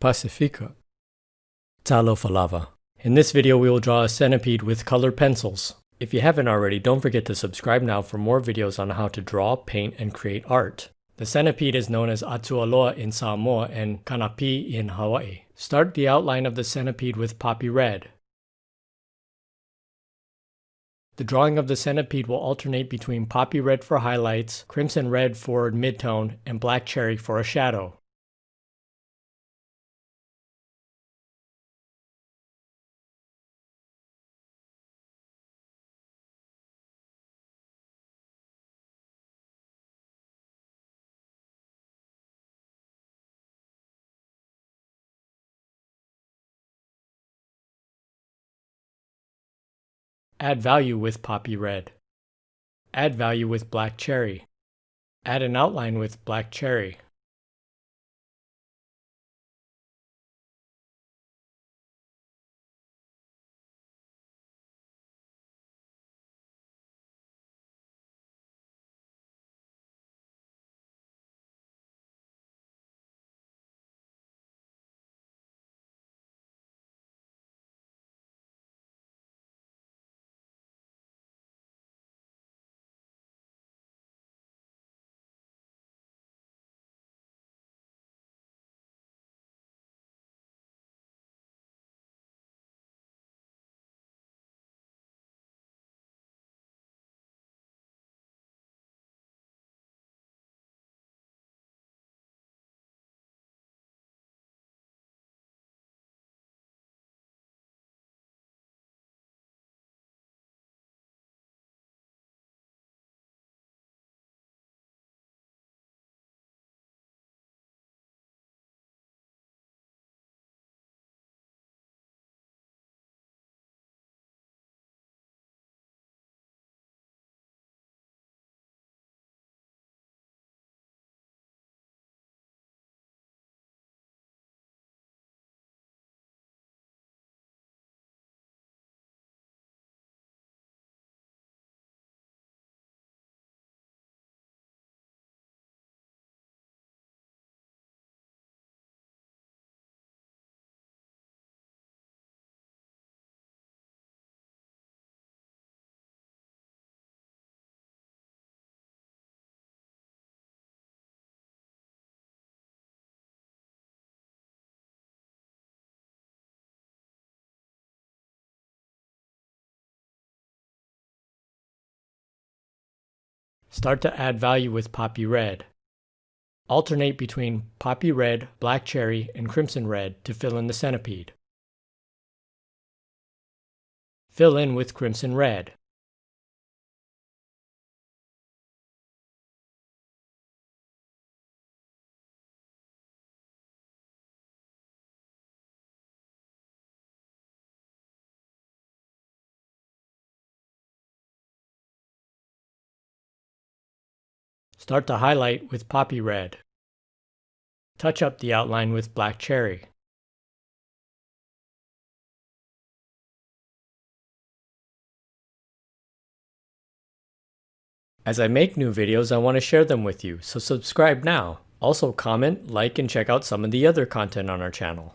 Pacifica. Talofalava. In this video we will draw a centipede with colored pencils. If you haven't already, don't forget to subscribe now for more videos on how to draw, paint, and create art. The centipede is known as Atualoa in Samoa and Kanapi in Hawaii. Start the outline of the centipede with poppy red. The drawing of the centipede will alternate between poppy red for highlights, crimson red for midtone, and black cherry for a shadow. Add value with poppy red. Add value with black cherry. Add an outline with black cherry. Start to add value with poppy red. Alternate between poppy red, black cherry, and crimson red to fill in the centipede. Fill in with crimson red. Start to highlight with poppy red. Touch up the outline with black cherry. As I make new videos, I want to share them with you, so subscribe now. Also comment, like, and check out some of the other content on our channel.